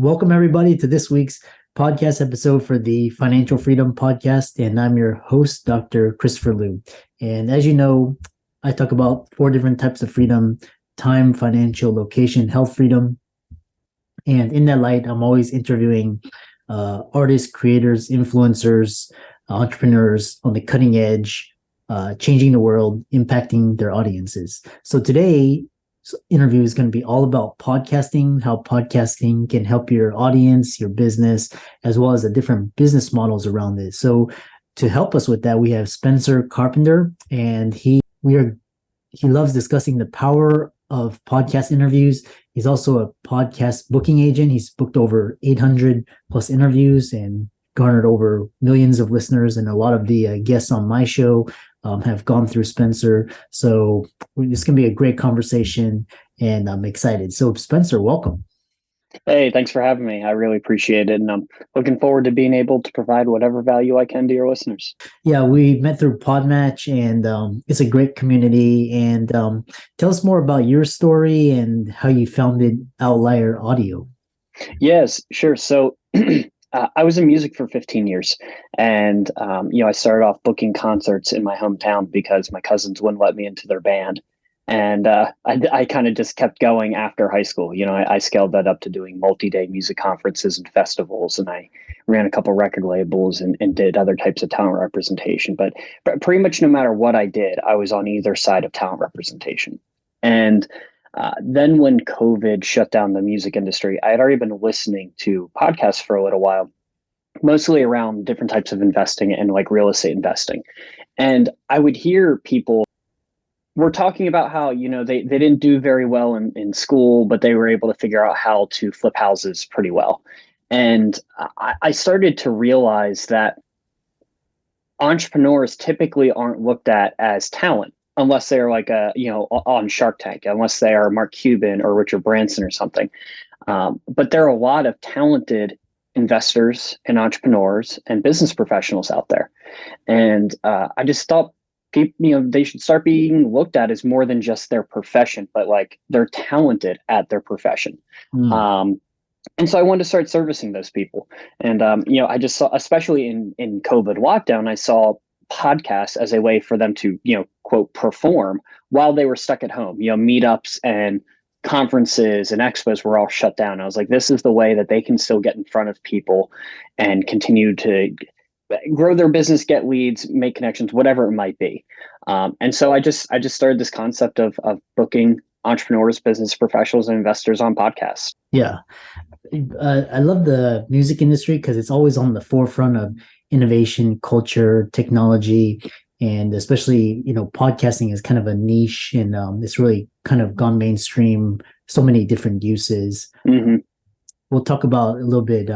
Welcome everybody to this week's podcast episode for the Financial Freedom Podcast. And I'm your host, Dr. Christopher Liu. And as you know, I talk about 4 different types of freedom: time, financial, location, health freedom. And in that light, I'm always interviewing artists, creators, influencers, entrepreneurs on the cutting edge, changing the world, impacting their audiences. So today's interview is going to be all about podcasting, how podcasting can help your audience, your business, as well as the different business models around it. So to help us with that, we have Spencer Carpenter, and he loves discussing the power of podcast interviews. He's also a podcast booking agent. He's booked over 800 plus interviews and garnered over millions of listeners. And a lot of the guests on my show have gone through Spencer. So it's going to be a great conversation, and I'm excited. So Spencer, welcome. Hey, thanks for having me. I really appreciate it. And I'm looking forward to being able to provide whatever value I can to your listeners. Yeah, we met through Podmatch, and it's a great community. And tell us more about your story and how you founded Outlier Audio. Yes, sure. So I was in music for 15 years. And, I started off booking concerts in my hometown because my cousins wouldn't let me into their band. And I kind of just kept going after high school. I scaled that up to doing multi-day music conferences and festivals, and I ran a couple record labels and did other types of talent representation. But pretty much no matter what I did, I was on either side of talent representation. And then when COVID shut down the music industry, I had already been listening to podcasts for a little while, mostly around different types of investing and like real estate investing. And I would hear people were talking about how, they didn't do very well in school, but they were able to figure out how to flip houses pretty well. And I started to realize that entrepreneurs typically aren't looked at as talent unless they're like on Shark Tank, unless they are Mark Cuban or Richard Branson or something. But there are a lot of talented investors and entrepreneurs and business professionals out there. And I just thought people, they should start being looked at as more than just their profession, but like they're talented at their profession. And so I wanted to start servicing those people. And, I just saw, especially in COVID lockdown, I saw podcasts as a way for them to, quote, perform while they were stuck at home. Meetups and conferences and expos were all shut down. I was like, this is the way that they can still get in front of people and continue to grow their business, get leads, make connections, whatever it might be. And so I just started this concept of booking entrepreneurs, business professionals, and investors on podcasts. Yeah. I love the music industry because it's always on the forefront of innovation, culture, technology, and especially, podcasting is kind of a niche, and it's really kind of gone mainstream, so many different uses. Mm-hmm. We'll talk about a little bit.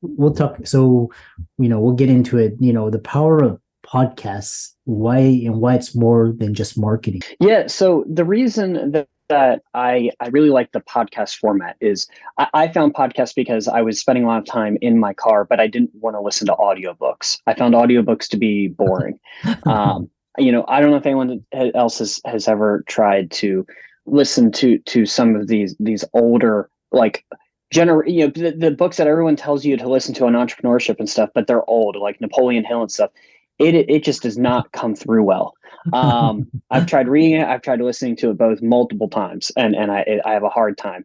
We'll get into it, the power of podcasts, why it's more than just marketing. Yeah. So the reason that I really like the podcast format is I found podcasts because I was spending a lot of time in my car, but I didn't want to listen to audiobooks. I found audiobooks to be boring. I don't know if anyone else has ever tried to listen to some of these older, like, the books that everyone tells you to listen to on entrepreneurship and stuff, but they're old, like Napoleon Hill and stuff. It just does not come through well. I've tried reading it. I've tried listening to it both multiple times, and I have a hard time.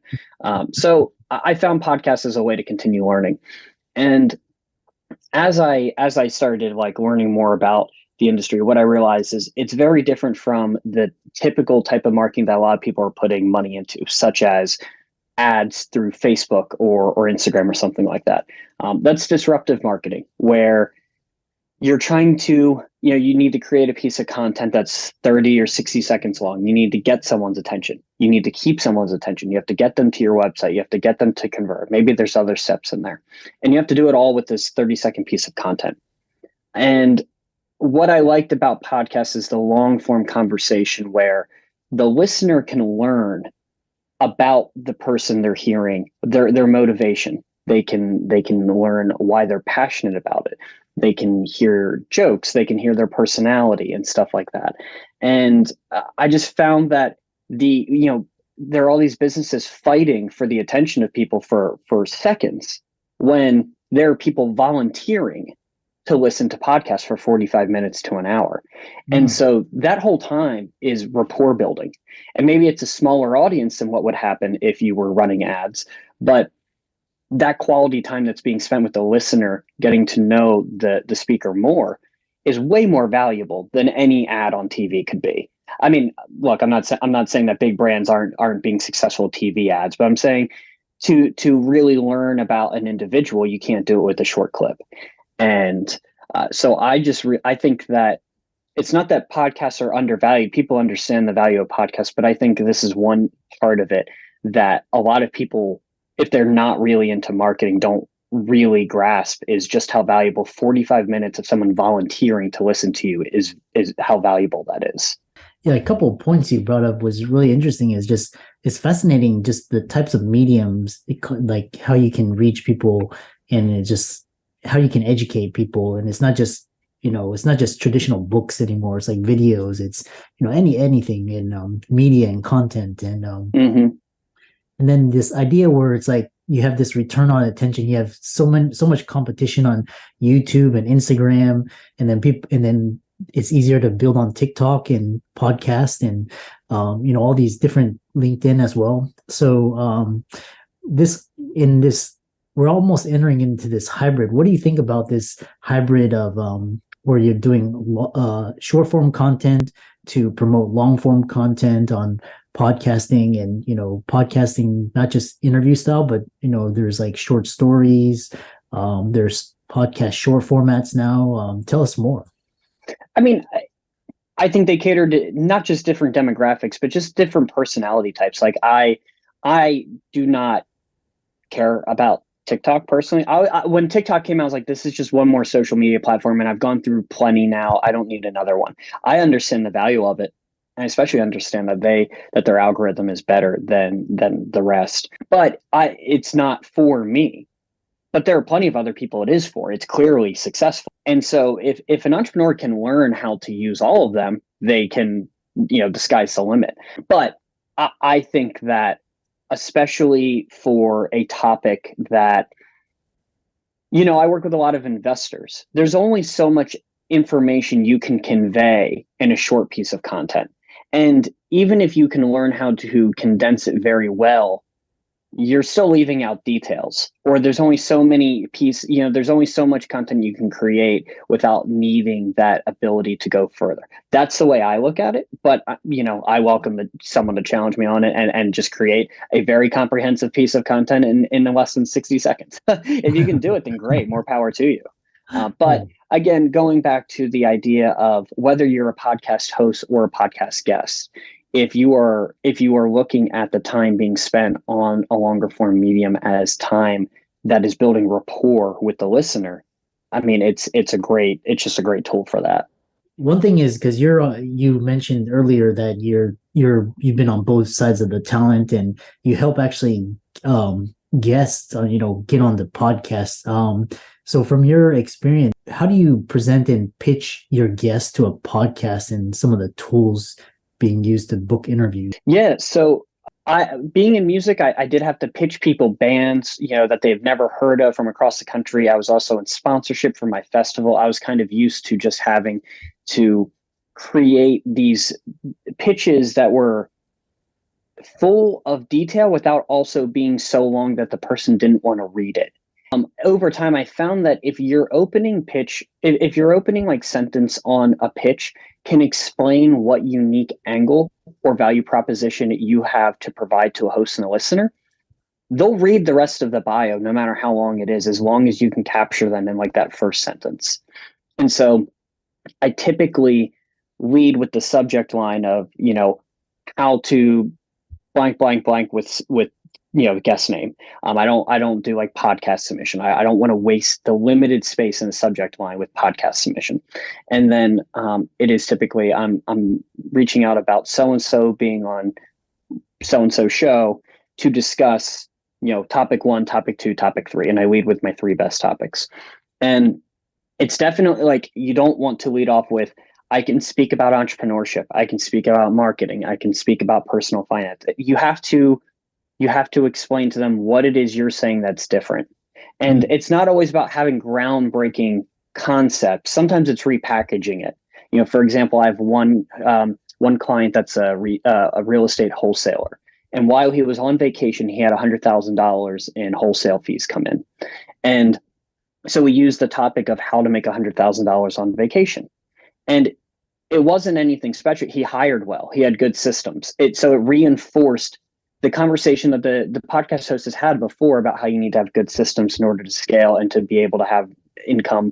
So I found podcasts as a way to continue learning. And as I started like learning more about the industry, what I realized is it's very different from the typical type of marketing that a lot of people are putting money into, such as ads through Facebook or Instagram or something like that. That's disruptive marketing, where you're trying to, you need to create a piece of content that's 30 or 60 seconds long. You need to get someone's attention. You need to keep someone's attention. You have to get them to your website. You have to get them to convert. Maybe there's other steps in there. And you have to do it all with this 30-second piece of content. And what I liked about podcasts is the long form conversation where the listener can learn about the person they're hearing, their motivation. They can learn why they're passionate about it. They can hear jokes, they can hear their personality and stuff like that. And I just found that there are all these businesses fighting for the attention of people for seconds, when there are people volunteering to listen to podcasts for 45 minutes to an hour. And Mm. so that whole time is rapport building. And maybe it's a smaller audience than what would happen if you were running ads, but that quality time that's being spent with the listener, getting to know the speaker more, is way more valuable than any ad on TV could be. I mean, look, I'm not saying that big brands aren't being successful TV ads, but I'm saying to really learn about an individual, you can't do it with a short clip. And so I think that it's not that podcasts are undervalued. People understand the value of podcasts, but I think this is one part of it that a lot of people, if they're not really into marketing, don't really grasp, is just how valuable 45 minutes of someone volunteering to listen to you is how valuable that is. Yeah, a couple of points you brought up was really interesting. Is just it's fascinating, just the types of mediums, like how you can reach people, and it just how you can educate people. And it's not just it's not just traditional books anymore. It's like videos. It's anything in media and content, Mm-hmm. and then this idea where it's like you have this return on attention. You have so much competition on YouTube and Instagram, and then it's easier to build on TikTok and podcast and all these different LinkedIn as well. So this in this we're almost entering into this hybrid. What do you think about this hybrid of where you're doing short form content to promote long form content on podcasting, and podcasting not just interview style, but there's like short stories, there's podcast short formats now. Tell us more. I mean, I think they cater to not just different demographics, but just different personality types. Like I do not care about TikTok personally. When TikTok came out, I was like, this is just one more social media platform, and I've gone through plenty now. I don't need another one. I understand the value of it. I especially understand that their algorithm is better than the rest. But it's not for me. But there are plenty of other people it is for. It's clearly successful. And so if an entrepreneur can learn how to use all of them, they can, the sky's the limit. But I think that, especially for a topic that, I work with a lot of investors, there's only so much information you can convey in a short piece of content. And even if you can learn how to condense it very well, you're still leaving out details, or there's only so many there's only so much content you can create without needing that ability to go further. That's the way I look at it. But I welcome someone to challenge me on it and just create a very comprehensive piece of content in less than 60 seconds. If you can do it, then great, more power to you. But again, going back to the idea of whether you're a podcast host or a podcast guest, if you are looking at the time being spent on a longer form medium as time that is building rapport with the listener, I mean, it's just a great tool for that. One thing is, because you mentioned earlier that you've been on both sides of the talent, and you help actually guests get on the podcast. So from your experience, how do you present and pitch your guests to a podcast, and some of the tools being used to book interviews? Yeah, so being in music, I did have to pitch people bands, that they've never heard of from across the country. I was also in sponsorship for my festival. I was kind of used to just having to create these pitches that were full of detail without also being so long that the person didn't want to read it. Over time, I found that if your opening like sentence on a pitch can explain what unique angle or value proposition you have to provide to a host and a listener, they'll read the rest of the bio, no matter how long it is, as long as you can capture them in like that first sentence. And so I typically lead with the subject line of, how to blank, blank, blank with guest name. I don't do like podcast submission. I don't want to waste the limited space in the subject line with podcast submission. And then it is typically I'm reaching out about so-and-so being on so-and-so show to discuss, topic 1, topic 2, topic 3. And I lead with my 3 best topics. And it's definitely like, you don't want to lead off with, I can speak about entrepreneurship. I can speak about marketing. I can speak about personal finance. You have to explain to them what it is you're saying that's different. And it's not always about having groundbreaking concepts. Sometimes it's repackaging it. For example, I have one client that's a real estate wholesaler, and while he was on vacation, he had $100,000 in wholesale fees come in, and so we used the topic of how to make $100,000 on vacation, and it wasn't anything special. He hired well. He had good systems. So it reinforced the conversation that the podcast host has had before about how you need to have good systems in order to scale and to be able to have income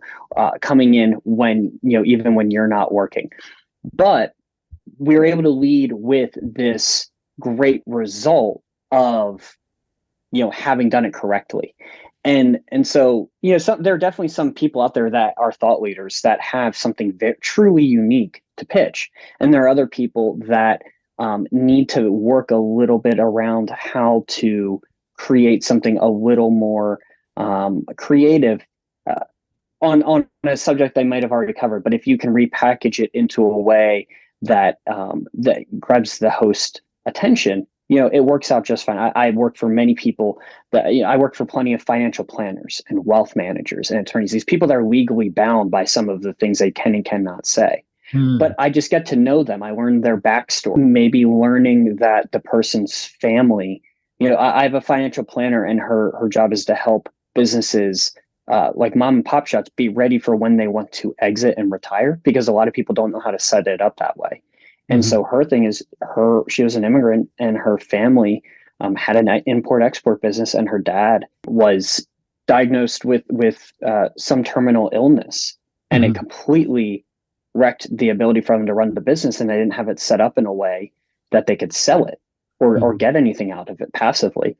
coming in when, even when you're not working. But we were able to lead with this great result of, having done it correctly. And so, there are definitely some people out there that are thought leaders that have something truly unique to pitch. And there are other people that need to work a little bit around how to create something a little more creative on a subject they might have already covered. But if you can repackage it into a way that that grabs the host attention, it works out just fine. I work for many people that, I work for plenty of financial planners and wealth managers and attorneys, these people that are legally bound by some of the things they can and cannot say. But I just get to know them. I learn their backstory, maybe learning that the person's family, I have a financial planner, and her job is to help businesses like mom and pop shops be ready for when they want to exit and retire, because a lot of people don't know how to set it up that way. And so her thing is, she was an immigrant, and her family had an import-export business, and her dad was diagnosed with some terminal illness, and it completely wrecked the ability for them to run the business, and they didn't have it set up in a way that they could sell it or get anything out of it passively.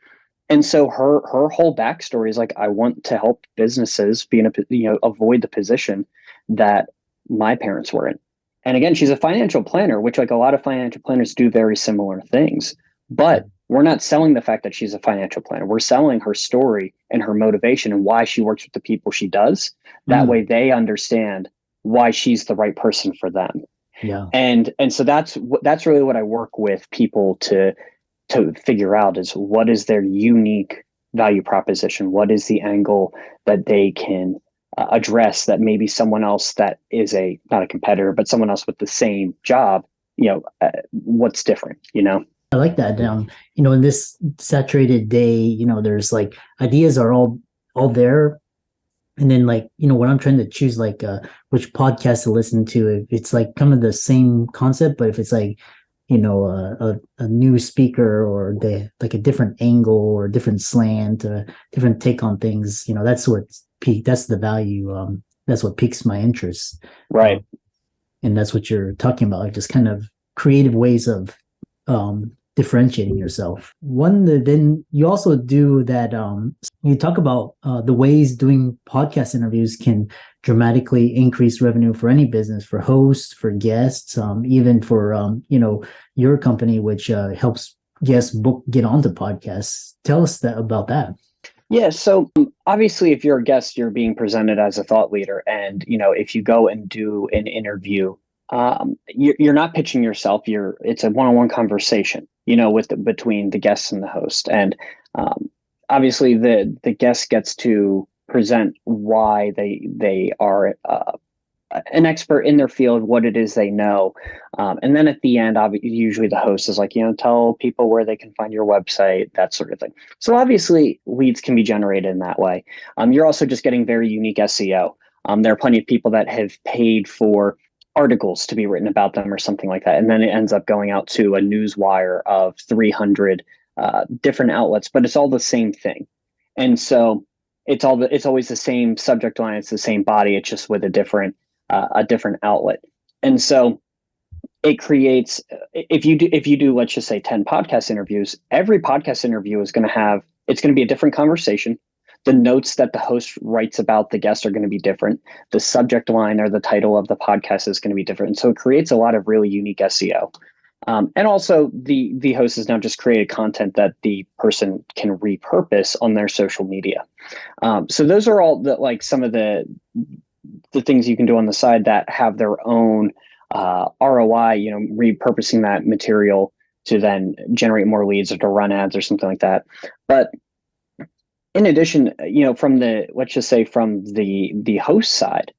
And so her whole backstory is like, I want to help businesses be in avoid the position that my parents were in. And again, she's a financial planner, which, like, a lot of financial planners do very similar things. But we're not selling the fact that she's a financial planner. We're selling her story and her motivation and why she works with the people she does. That way they understand why she's the right person for them. Yeah. And so that's really what I work with people to figure out, is what is their unique value proposition? What is the angle that they can address that maybe someone else that is not a competitor, but someone else with the same job, what's different, I like that. In this saturated day, there's like ideas are all there. And then, like, when I'm trying to choose like which podcast to listen to, it's like kind of the same concept, but if it's like, a new speaker, or like a different angle or a different slant, a different take on things, that's the value. That's what piques my interest. Right. And that's what you're talking about, like just kind of creative ways of differentiating yourself. Then you also do that. You talk about the ways doing podcast interviews can dramatically increase revenue for any business, for hosts, for guests, even for your company, which helps guests get onto podcasts. Tell us about that. Yeah. So obviously, if you're a guest, you're being presented as a thought leader, and if you go and do an interview, you're not pitching yourself. It's a one-on-one conversation, between the guests and the host. And obviously the guest gets to present why they are an expert in their field, what it is they know. And then at the end, usually the host is like, tell people where they can find your website, that sort of thing. So obviously leads can be generated in that way. You're also just getting very unique SEO. There are plenty of people that have paid for articles to be written about them or something like that. And then it ends up going out to a news wire of 300 different outlets, but it's all the same thing. And so it's always the same subject line. It's the same body. It's just with a different outlet. And so it creates, if you do, let's just say 10 podcast interviews, every podcast interview it's going to be a different conversation. The notes that the host writes about the guest are going to be different. The subject line or the title of the podcast is going to be different. And so it creates a lot of really unique SEO. And also the host has now just created content that the person can repurpose on their social media. So those are all some of the things you can do on the side that have their own ROI, repurposing that material to then generate more leads or to run ads or something like that. But in addition, from let's just say from the host side,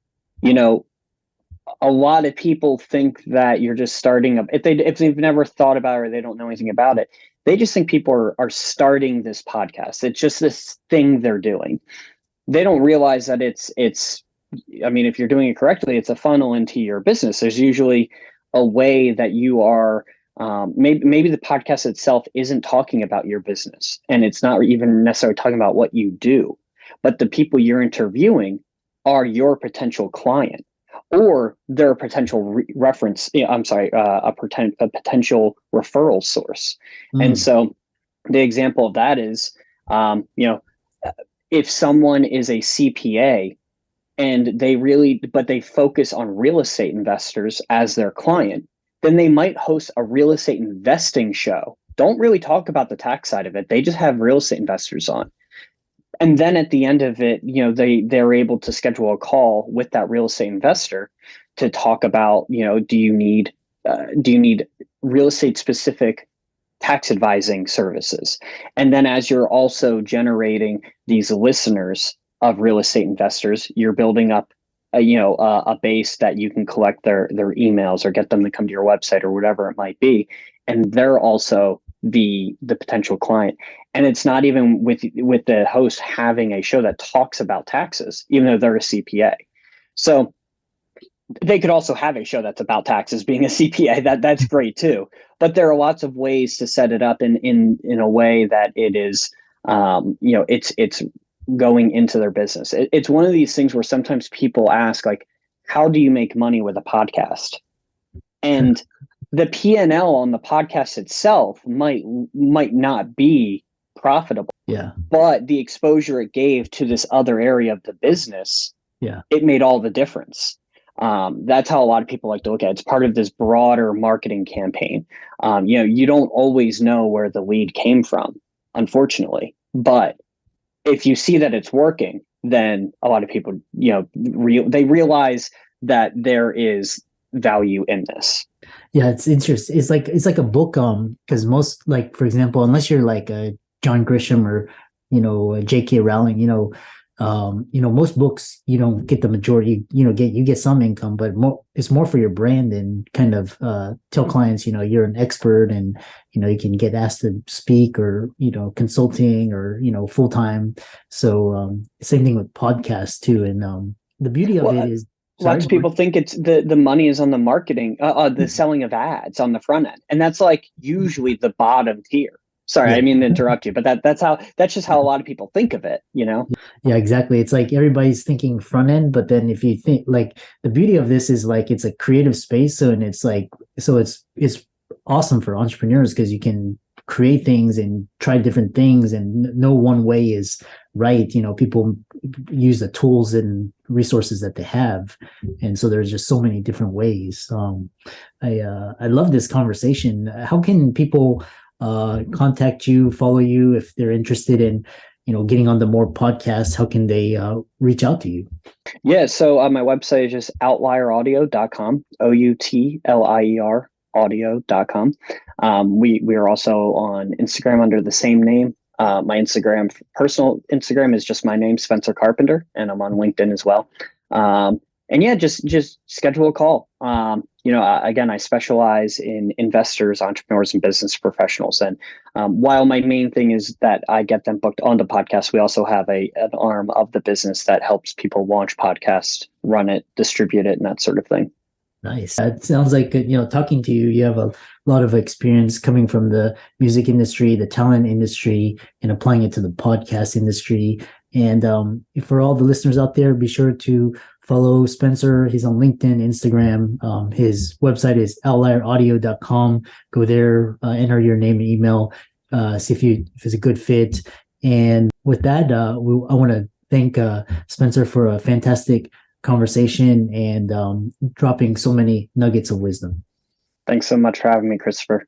a lot of people think that you're just starting up. If they've never thought about it or they don't know anything about it, they just think people are starting this podcast. It's just this thing they're doing. They don't realize that it's I mean, if you're doing it correctly, it's a funnel into your business. There's usually a way that you are, maybe the podcast itself isn't talking about your business, and it's not even necessarily talking about what you do, but the people you're interviewing are your potential client, or they're a potential reference. I'm sorry, a potential referral source. And so the example of that is, if someone is a CPA and but they focus on real estate investors as their client, then they might host a real estate investing show. Don't really talk about the tax side of it. They just have real estate investors on. And then at the end of it, they're able to schedule a call with that real estate investor to talk about, do you need real estate specific tax advising services? And then as you're also generating these listeners of real estate investors, you're building up a base that you can collect their emails or get them to come to your website or whatever it might be, and they're also the potential client. And it's not even with the host having a show that talks about taxes, even though they're a CPA. So they could also have a show that's about taxes, being a CPA. That's great too. But there are lots of ways to set it up in a way that it is, it's going into their business. It's one of these things where sometimes people ask, like, how do you make money with a podcast? And the P&L on the podcast itself might not be profitable. Yeah. But the exposure it gave to this other area of the business, it made all the difference. That's how a lot of people like to look at it. It's part of this broader marketing campaign. You don't always know where the lead came from, unfortunately. But if you see that it's working, then a lot of people, they realize that there is value in this. Yeah, it's interesting. It's like a book, because most, like, for example, unless you're like a John Grisham or J.K. Rowling, most books you don't get the majority. You get some income, but it's more for your brand and kind of tell clients you're an expert, and you can get asked to speak or consulting or full time. So same thing with podcasts too, and the beauty of it is. Lots of people think it's the money is on the marketing, the selling of ads on the front end, and that's like usually the bottom tier. Sorry, I didn't mean to interrupt you, but that's just how a lot of people think of it, Yeah, exactly. It's like everybody's thinking front end, but then if you think, like, the beauty of this is, like, it's a creative space, it's awesome for entrepreneurs because you can create things and try different things, and no one way is right. People use the tools and resources that they have, and so there's just so many different ways. I love this conversation. How can people contact you, follow you if they're interested in getting on the more podcasts? How can they reach out to you? Yeah, so my website is just outlieraudio.com, OUTLIER audio.com. We are also on Instagram under the same name. My personal Instagram is just my name, Spencer Carpenter, and I'm on LinkedIn as well. And yeah, just schedule a call. Again, I specialize in investors, entrepreneurs, and business professionals. And while my main thing is that I get them booked on the podcast, we also have an arm of the business that helps people launch podcasts, run it, distribute it, and that sort of thing. Nice. It sounds like, talking to you, you have a lot of experience coming from the music industry, the talent industry, and applying it to the podcast industry. And for all the listeners out there, be sure to follow Spencer. He's on LinkedIn, Instagram. His website is outlieraudio.com. Go there, enter your name and email, see if it's a good fit. And with that, I want to thank Spencer for a fantastic conversation and dropping so many nuggets of wisdom. Thanks so much for having me, Christopher.